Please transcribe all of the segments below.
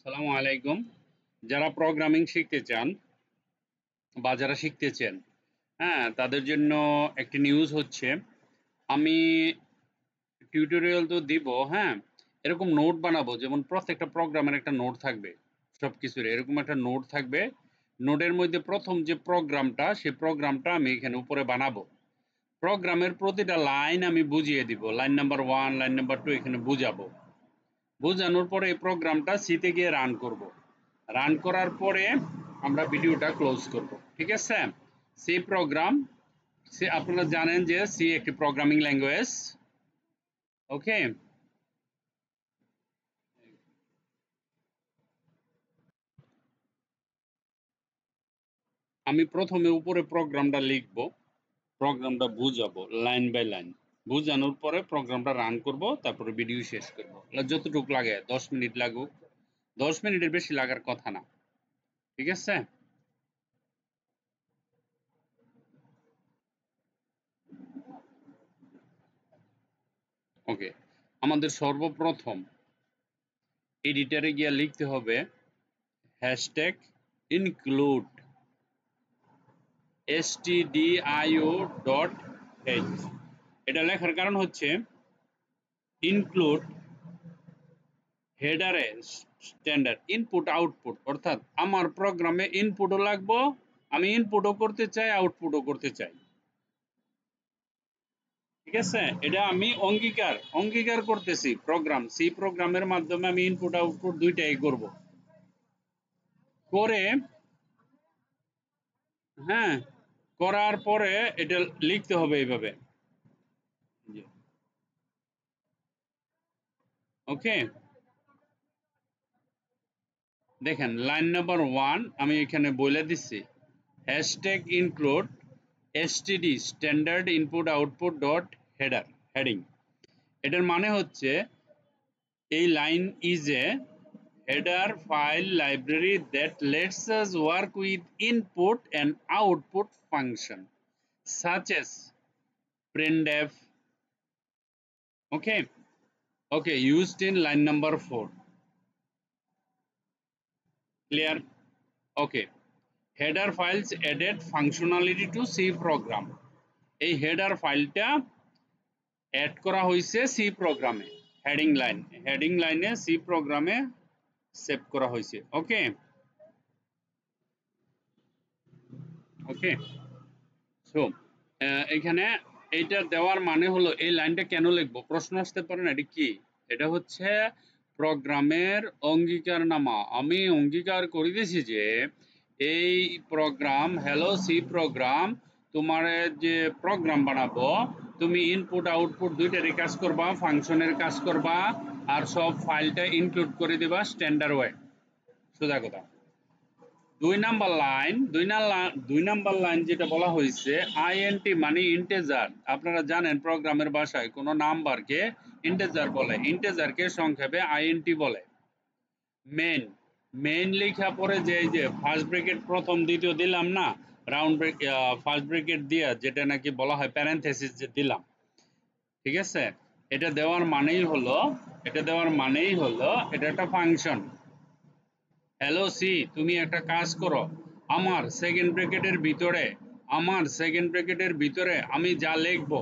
আসসালামু আলাইকুম। যারা প্রোগ্রামিং শিখতে চান বা যারা শিখতেছেন, হ্যাঁ, তাদের জন্য একটি নিউজ হচ্ছে, আমি টিউটোরিয়াল তো দিব, হ্যাঁ, এরকম নোট বানাবো, যেমন প্রত্যেকটা প্রোগ্রামের একটা নোট থাকবে, সবকিছুর এরকম একটা নোট থাকবে। নোটের মধ্যে প্রথম যে প্রোগ্রামটা, সেই প্রোগ্রামটা আমি এখানে উপরে বানাবো। প্রোগ্রামের প্রতিটা লাইন আমি বুঝিয়ে দিব, লাইন নাম্বার 1, লাইন নাম্বার 2 এখানে বুঝাবো। বোঝানোর পরে এই প্রোগ্রামটা সিতে গিয়ে রান করব। রান করার পরে আমরা ভিডিওটা ক্লোজ করব, ঠিক আছে? সি প্রোগ্রাম, সি আপনারা জানেন যে সি একটি প্রোগ্রামিং ল্যাঙ্গুয়েজ। ওকে, আমি প্রথমে উপরে প্রোগ্রামটা লিখব, প্রোগ্রামটা বুঝাবো লাইন বাই লাইন। বুঝানোর পরে প্রোগ্রামটা রান করব, তারপরে ভিডিও শেষ করব। যতটুকু লাগে, 10 মিনিট লাগুক, 10 মিনিটের বেশি লাগার কথা না, ঠিক আছে? ওকে, আমাদের সর্বপ্রথম এডিটরে গিয়ে লিখতে হবে হ্যাশট্যাগ ইনক্লুড stdio.h। এটা লেখার কারণ হচ্ছে ইনক্লুড হেডারে স্ট্যান্ডার্ড ইনপুট আউটপুট, অর্থাৎ আমার প্রোগ্রামে ইনপুটও লাগবো, আমি ইনপুটও করতে চাই, আউটপুটও করতে চাই, ঠিক আছে? এটা আমি অঙ্গীকার অঙ্গীকার করতেছি। প্রোগ্রাম সি প্রোগ্রামের মাধ্যমে আমি ইনপুট আউটপুট দুইটাই করব। করে, হ্যাঁ, করার পরে এটা লিখতে হবে এইভাবে। ওকে, দেখেন লাইন নাম্বার 1 আমি এখানে বলে দিচ্ছি, hashtag include STD standard input output dot header heading. এটার মানে হচ্ছে এই line is a header file library that lets us work with input and output function such as printf. Okay, okay, used in line number 4. Clear? Okay, header files added functionality to C program. এই header ফাইলটা add করা হয়েছে C প্রোগ্রামে, heading লাইনে C প্রোগ্রামে save করা হয়েছে। ওকে, ওকে, so এখানে এইটা দেওয়ার মানে হলো এই লাইনটা কেন লিখবো, প্রশ্ন আসতে পারে না, এটা কি? এটা হচ্ছে প্রোগ্রামের অঙ্গীকারনামা। আমি অঙ্গীকার করে দিয়েছি যে এই প্রোগ্রাম, হ্যালো সি প্রোগ্রাম, তোমার যে প্রোগ্রাম বানাবো, তুমি ইনপুট আউটপুট দুইটারই কাজ করবা, ফাংশনের কাজ করবা, আর সব ফাইলটা ইনক্লুড করে দিবা স্ট্যান্ডার্ড ওয়ে। সোজা কথা। 2 নাম্বার লাইন যেটা বলা হয়েছে, আইএনটি মানে ইন্টেজার। আপনারা জানেন প্রোগ্রামের ভাষায় কোনো নাম্বারকে ইন্টেজার বলে, ইন্টেজারকে সংক্ষেপে আইএনটি বলে। মেইন, মেইন লেখা পরে যে এই যে ফার্স্ট ব্র্যাকেট প্রথম দ্বিতীয় দিলাম না, রাউন্ড ব্রেক, ফার্স্ট ব্র্যাকেট দিয়া যেটা নাকি বলা হয় প্যারেনথেসিস যে দিলাম, ঠিক আছে? এটা দেওয়ার মানেই হলো, এটা একটা ফাংশন। হ্যালো সি, তুমি একটা কাজ করো, আমার সেকেন্ড ব্র্যাকেটের ভিতরে আমি যা লিখবো,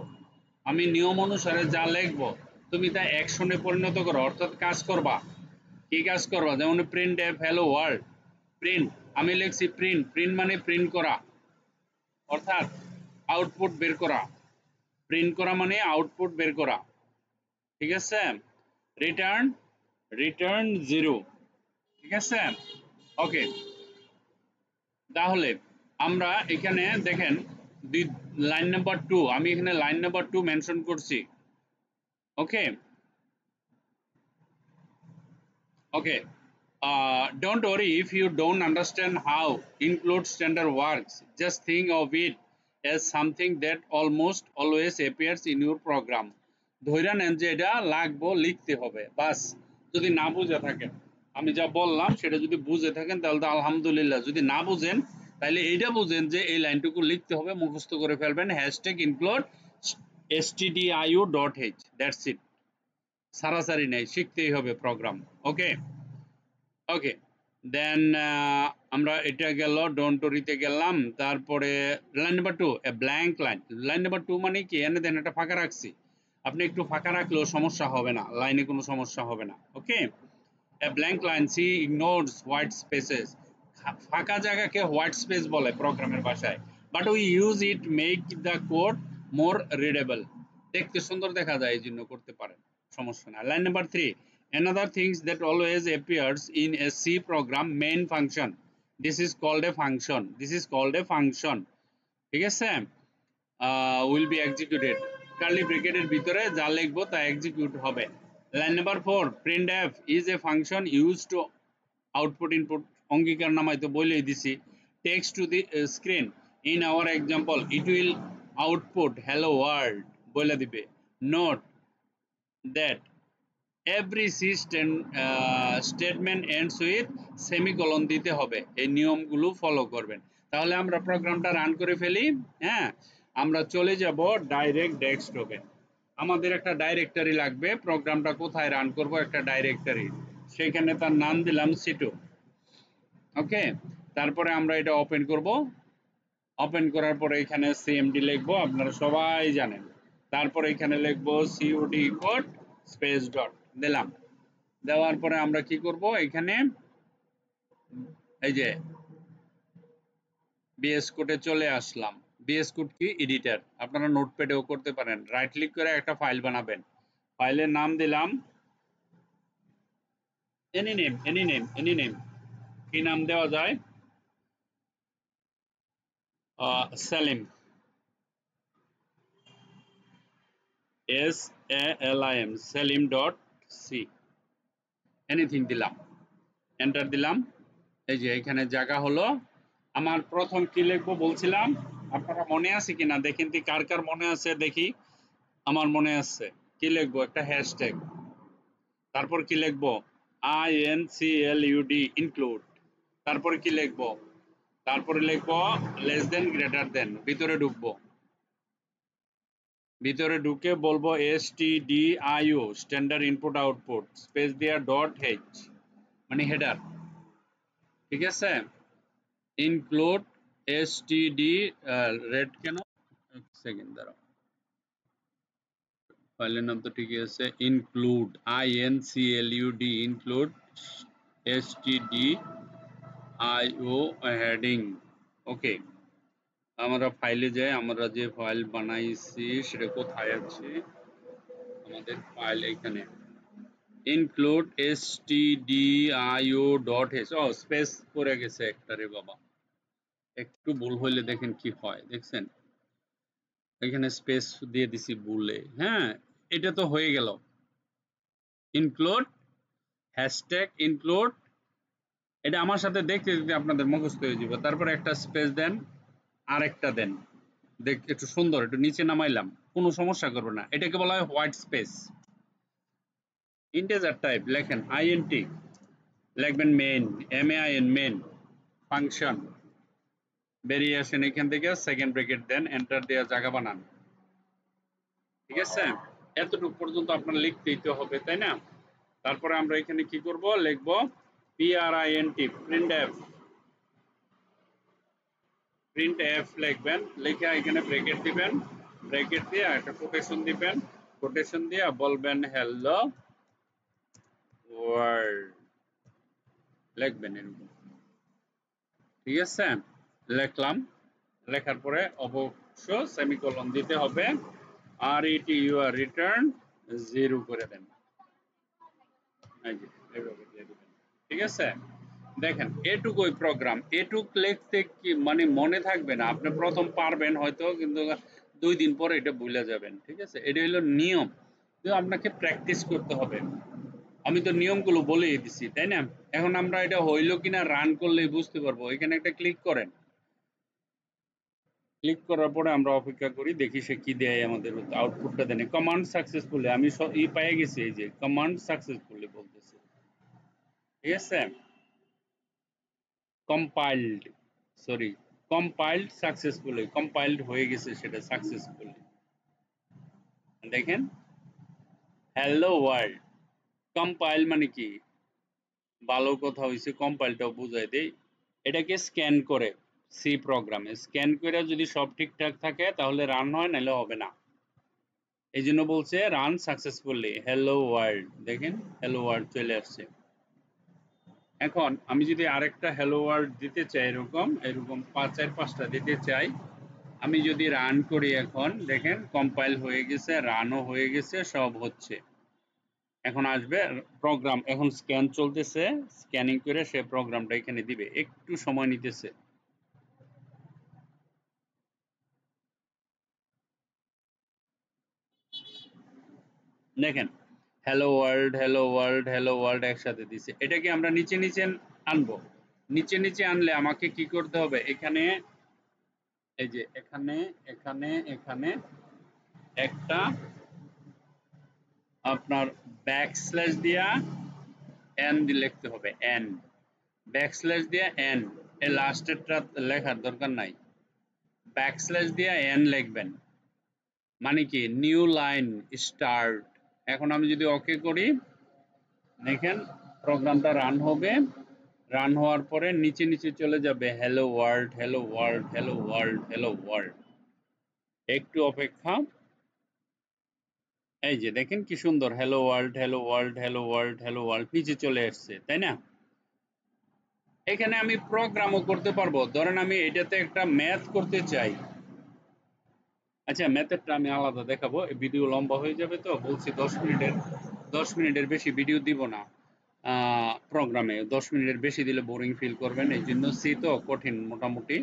আমি নিয়ম অনুসারে যা লিখবো, তুমি তা অ্যাকশনে পরিণত করো, অর্থাৎ কাজ করবা। কি কাজ করবা? যেমন print F hello world, print, আমি লিখছি প্রিন্ট, প্রিন্ট মানে প্রিন্ট করা, অর্থাৎ আউটপুট বের করা। প্রিন্ট করা মানে আউটপুট বের করা, ঠিক আছে? রিটার্ন, রিটার্ন জিরো, ঠিক আছে? ওকে, তাহলে আমরা এখানে দেখেন লাইন নাম্বার 2, আমি এখানে লাইন নাম্বার 2 মেনশন করছি। ওকে, ওকে, don't worry if you don't understand how include standard works, just think of it as something that almost always appears in your program. ধইরা নেন যে এটা লাগবো, লিখতে হবে, বাস। যদি না বুঝে থাকেন, আমি যা বললাম সেটা যদি বুঝে থাকেন তাহলে তো আলহামদুলিল্লাহ, যদি না বুঝেন তাহলে এইটা বুঝেন যে এই লাইনটুকু লিখতে হবে, মুখস্থ করে ফেলবেন, hashtag include stdio.h, that's it. সারাসারি নেই, শিখতেই হবে প্রোগ্রাম। ওকে, ওকে, দেন আমরা এটা গেল ডন্টরিতে গেলাম। তারপরে line number 2 a blank line. Line number 2 মানে কি, এনে দেন একটা ফাঁকা রাখছি। আপনি একটু ফাঁকা রাখলেও সমস্যা হবে না, লাইনে কোনো সমস্যা হবে না। ওকে, a blank line C ignores white spaces. ফাঁকা জায়গাকে হোয়াইট স্পেস বলে প্রোগ্রামের ভাষায়, but we use it make the code more readable. দেখতে সুন্দর দেখা যায়, এই জন্য করতে পারেন, সমস্যা না। Line number 3, another things that always appears in a C program, main function. This is called a function. This is called a function. ঠিক আছে, will be executed. কার্লি ব্র্যাকেটের ভিতরে যা লিখবো তা এক্সিকিউট হবে। Line number 4, printf is a function used to output input। অঙ্গীকার নামাই তো বলেই দিছি, text to the screen। in our example it will output hello world বলে দিবে। note that every C statement ends with semicolon দিতে হবে। এই নিয়মগুলো ফলো করবেন, তাহলে আমরা প্রোগ্রামটা রান করে ফেলি। হ্যাঁ, আমরা চলে যাব ডাইরেক্ট ডেস্কটপে। আমাদের একটা ডাইরেক্টরি লাগবে, প্রোগ্রামটা কোথায় রান করব, একটা ডাইরেক্টরি, সেখানে তার নাম দিলাম C2। ওকে, তারপরে আমরা এটা ওপেন করব। ওপেন করার পরে এখানে সিএমডি লিখবো, আপনারা সবাই জানেন। তারপরে এখানে লিখবো সিওডি কোড স্পেস ডট দিলাম। দেওয়ার পরে আমরা কি করব, এখানে এই যে বিএস কোডে চলে আসলাম। বিএস কোড কি, এডিটর, আপনারা নোটপ্যাডেও করতে পারেন। রাইট ক্লিক করে একটা ফাইল বানাবেন, ফাইলের নাম দিলাম এনি নেম। কি নাম দেওয়া যায়, Salim, SALIM, Salim dot c, anything দিলাম, এন্টার দিলাম। এই যে এখানে জায়গা হলো। আমার প্রথম কি লিখবো বলছিলাম, আপনারা মনে আছে কিনা দেখেন, কার কার মনে আছে দেখি। আমার মনে আছে, কি লিখবো, একটা হ্যাশট্যাগ। তারপর কি লিখবো, INCLUD ইনক্লুড। তারপরে কি লিখবো, তারপরে লিখবো লেস দেন গ্রেটার দেন। ভিতরে ঢুকবো, ভিতরে ঢুকে বলবো STDIO standard input output space দিয়া ডট হেচ মানে হেডার। ঠিক আছে, ইনক্লুড STD রেড কেন, এক সেকেন্ড দাঁড়াও, ফাইলের নাম তো ঠিকই আছে, include INCLUD include STDIO heading. Okay, আমরা ফাইলে যাই, আমরা যে ফাইল বানাইছি সেটা কোথায় আছে, আমাদের ফাইল এখানে ইনক্লুড stdio.h। ও স্পেস পড়ে গেছে একটা রে বাবা, একটু ভুল হইলে দেখেন কি হয়, দেখছেন এখানে স্পেস দিয়ে দিছি ভুলে। হ্যাঁ, এটা তো হয়ে গেল, ইনক্লুড হ্যাশট্যাগ ইনক্লুড, এটা আমার সাথে দেখতে দেখতে আপনাদের মুখস্থ হয়ে যাবে। তারপরে একটা স্পেস দেন, আরেকটা দেন, দেখ একটু সুন্দর, একটু নিচে নামাইলাম, কোনো সমস্যা করবে না। এটাকে বলা হয় হোয়াইট স্পেস। ইন্টিজার টাইপ লেখেন INT, লিখবেন মেইন, MAIN মেইন ফাংশন। বেরিয়ে আসেন এখান থেকে, সেকেন্ড ব্র্যাকেট দেন, এন্টার দেওয়া জায়গা বানান। ঠিক আছে, এতটুকু পর্যন্ত আপনার লিখতেই তো হবে, তাই না? তারপরে আমরা এখানে কি করব, লিখব PRINT প্রিন্ট এফ লিখবেন, লিখে এখানে ব্র্যাকেট দিবেন, ব্র্যাকেট দিয়ে একটা কোটেশন দিবেন, কোটেশন দিয়ে বলবেন হ্যালো ওয়ার্ল্ড লিখবেন এরকম। ঠিক আছে, লিখলাম, লেখার পরে অবশ্য সেমিকোলন দিতে হবে, RETUR রিটার্ন 0 করে দেন। এই যে এভাবে দিয়ে দিবেন। ঠিক আছে, দেখেন এটুকুই প্রোগ্রাম। এটুক লিখতে কি মানে মনে থাকবে না, আপনি প্রথম পারবেন হয়তো, কিন্তু 2 দিন পরে এটা ভুলে যাবেন। ঠিক আছে, এটা হলো নিয়ম, কিন্তু আপনাকে প্র্যাকটিস করতে হবে। আমি তো নিয়মগুলো বলেই দিছি, তাই না? এখন আমরা এটা হইলো কিনা রান করলেই বুঝতে পারবো। এখানে একটা ক্লিক করেন, ক্লিক করার পরে আমরা অপেক্ষা করি, দেখি সে কি দেয় আমাদের, আউটপুটটা দেন। কমান্ড সাকসেসফুলি, আমি পেয়ে গেছি, এই যে কমান্ড সাকসেসফুলি বলতেছে। ঠিক আছে, compiled, sorry compiled successfully, compiled হয়ে গেছে সেটা সাকসেসফুলি। দেখেন হ্যালো ওয়ার্ল্ড, কম্পাইল মানে কি, ভালো কথা হইছে, কম্পাইলটাও বুঝাই দেই। এটাকে স্ক্যান করে সি প্রোগ্রামে স্ক্যান করে যদি সব ঠিকঠাক থাকে তাহলে রান হয়, নাহলে হবে না। এই জন্য বলছে রান সাকসেসফুলি হ্যালো ওয়ার্ল্ড। দেখেন হ্যালো ওয়ার্ল্ড চলে আসছে। এখন আমি যদি আরেকটা হ্যালো ওয়ার্ল্ড দিতে চাই, এরকম এরকম 5টা দিতে চাই, আমি যদি রান করি, এখন দেখেন কম্পাইল হয়ে গেছে, রানও হয়ে গেছে, সব হচ্ছে। এখন আসবে প্রোগ্রাম, এখন স্ক্যান চলতেছে, স্ক্যানিং করে সে প্রোগ্রামটা এখানে দিবে, একটু সময় নিতেছে। দেখেন hello world, hello world, hello world একসাথে দিছে। এটাকে আমরা নিচে নিচে আনবো। নিচে নিচে আনলে আমাকে কি করতে হবে, এখানে এই যে এখানে এখানে এখানে একটা আপনার ব্যাকস্ল্যাশ দিয়া এন দিয়ে লিখতে হবে, এন ব্যাকস্ল্যাশ দিয়া এন, এই লাস্টেরটা লেখার দরকার নাই, ব্যাকস্ল্যাশ দিয়া এন লিখবেন। মানে কি নিউ লাইন স্টার্ট। এখন আমি যদি ওকে করি, দেখেন প্রোগ্রামটা রান হবে। রান হওয়ার পরে নিচে নিচে চলে যাবে hello world, hello world, hello world, hello world. একটু অপেক্ষা। এই যে দেখেন কি সুন্দর, hello world, hello world, hello world, hello world নিচে চলে আসছে, তাই না? এখানে আমি প্রোগ্রামও করতে পারবো। ধরেন আমি এটাতে একটা ম্যাথ করতে চাই। আচ্ছা, ম্যাথেরটা আমি আলাদা দেখাবো, ভিডিও লম্বা হয়ে যাবে, তো বলছি 10 মিনিটের বেশি ভিডিও দিব না। প্রোগ্রামে 10 মিনিটের বেশি দিলে বোরিং ফিল করবেন, এই জন্য সি তো কঠিন মোটামুটি।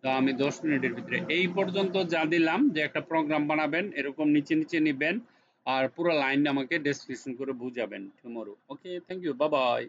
তো আমি 10 মিনিটের ভিতরে এই পর্যন্ত যা দিলাম, যে একটা প্রোগ্রাম বানাবেন, এরকম নিচে নিচে নিবেন, আর পুরো লাইন আমাকে ডেসক্রিপশন করে বুঝাবেন tomorrow. Okay, thank you, bye by.